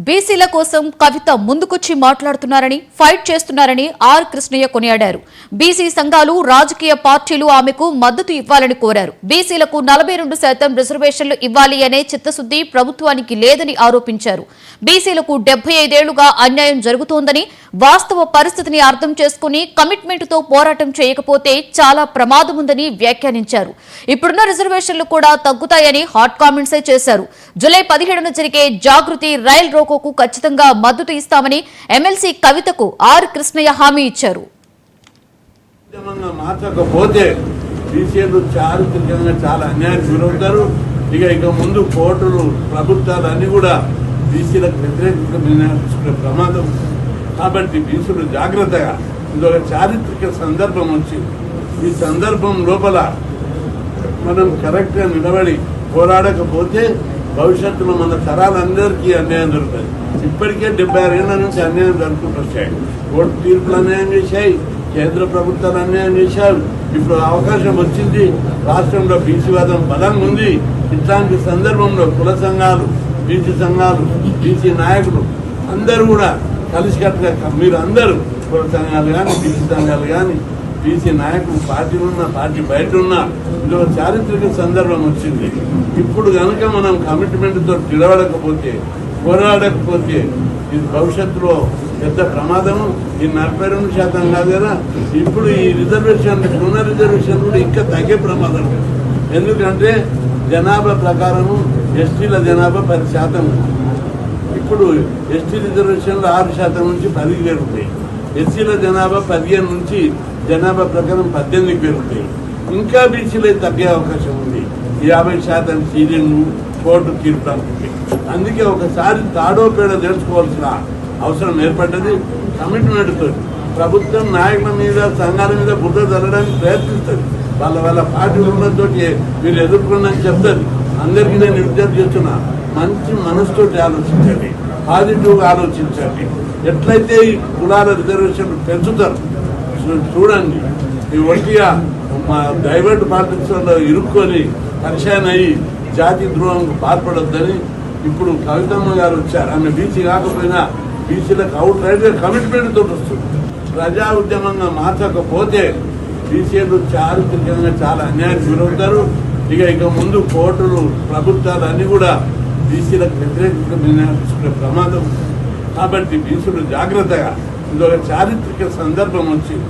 బీసీల కోసం కవిత ముందుకొచ్చి మాట్లాడుతున్నారని ఫైట్ చేస్తున్నారని ఆర్ కృష్ణయ్య కొనియాడారు. బీసీ సంఘాలు రాజకీయ పార్టీలు ఆమెకు మద్దతు ఇవ్వాలని కోరారు. బీసీలకు 42% రిజర్వేషన్లు ఇవ్వాలి అనే చిత్తశుద్ధి ప్రభుత్వానికి లేదని ఆరోపించారు. బీసీలకు 75 ఏళ్లుగా అన్యాయం జరుగుతోందని, వాస్తవ పరిస్థితిని అర్థం చేసుకుని కమిట్మెంట్తో పోరాటం చేయకపోతే చాలా ప్రమాదం ఉందని వ్యాఖ్యానించారు. ఇప్పుడున్న రిజర్వేషన్లు కూడా తగ్గుతాయని హాట్ కామెంట్సే చేశారు. జూలై 17న జరిగే జాగృతి రైల్ రోకోకు ఖచ్చితంగా మద్దతు ఇస్తామని ఎమ్మెల్సీ కవితకు ఆర్ కృష్ణయ్య హామీ ఇచ్చారు. చాలా అన్యాయం గురవుతారు. ఇక ముందు కోర్టులు ప్రభుత్వాలు అన్ని కూడా బీసీలకు వ్యతిరేకంగా ప్రమాదం. కాబట్టి బీసీలు జాగ్రత్తగా, ఇదొక చారిత్రక సందర్భం వచ్చింది. ఈ సందర్భం లోపల మనం కరెక్ట్గా నిలబడి పోరాడకపోతే భవిష్యత్తులో మన తరాలందరికీ అన్యాయం జరుగుతుంది. ఇప్పటికే 76 ఏళ్ల నుంచి అన్యాయం జరుగుతూ వచ్చాయి. కోర్టు తీర్పులు అన్యాయం చేశాయి, కేంద్ర ప్రభుత్వాలు అన్యాయం చేశారు. ఇప్పుడు అవకాశం వచ్చింది, రాష్ట్రంలో బీసీవాదం బలంగా ఉంది. ఇట్లాంటి సందర్భంలో కుల సంఘాలు, బీసీ సంఘాలు, బీసీ నాయకులు అందరూ కూడా కలిసికట్టుగా, మీరు అందరూ కుల సంఘాలు కానీ, బీసీ సంఘాలు కానీ, బీసీ నాయకులు పార్టీలు ఉన్న పార్టీ బయట ఉన్నా, ఇది ఒక చారిత్రక సందర్భం వచ్చింది. ఇప్పుడు కనుక మనం కమిట్మెంట్తో నిలబడకపోతే, పోరాడకపోతే ఇది భవిష్యత్తులో పెద్ద ప్రమాదము. ఈ 42% కాదు కదా, ఇప్పుడు ఈ రిజర్వేషన్, పునర్ రిజర్వేషన్ కూడా ఇంకా తగ్గే ప్రమాదం. ఎందుకంటే జనాభా ప్రకారము ఎస్టీల జనాభా 10%. ఇప్పుడు ఎస్టీ రిజర్వేషన్లు 6% నుంచి 10కి పెరుగుతాయి. ఎస్సీల జనాభా 15 నుంచి జనాభా ప్రకారం 18కి పెరుగుతాయి. ఇంకా బీసీలు తగ్గే అవకాశం ఉంది. 50% సీలింగ్ కోర్టు తీర్పు. అందుకే ఒకసారి తాడో పేడ తెలుసుకోవాల్సిన అవసరం ఏర్పడ్డది. కమిట్మెంట్తో ప్రభుత్వం నాయకుల మీద, సంఘాల మీద బుద్ధ చల్లడానికి ప్రయత్నిస్తుంది. వాళ్ళ పార్టీలతో మీరు ఎదుర్కొన్నారని చెప్తుంది. అందరికీ నేను విజ్ఞప్తి చేస్తున్నా, మంచి మనసుతోటి ఆలోచించండి, పాజిటివ్గా ఆలోచించండి. ఎట్లయితే ఈ కులాల రిజర్వేషన్లు పెంచుతారు చూడండి. ఈ ఒంటిగా మా డైవర్ట్ పాలిటిక్స్లో ఇరుక్కొని పరిశాన్ అయ్యి జాతి ద్రోహంకు పాల్పడొద్దని ఇప్పుడు కవితమ్మ గారు వచ్చారు. ఆమె బీసీ కాకపోయినా బీసీలకు అవుట్ రైట్గా కమిట్మెంట్తో వస్తుంది. ప్రజా ఉద్యమంగా మార్చకపోతే బీసీలు చారిత్రకంగా చాలా అన్యాయం గురవుతారు. ఇక ముందు కోర్టులు ప్రభుత్వాలు అన్ని కూడా బీసీలకు వ్యతిరేకంగా ప్రమాదం. కాబట్టి బీసీలు జాగ్రత్తగా, ఇదొక చారిత్రక సందర్భం వచ్చింది.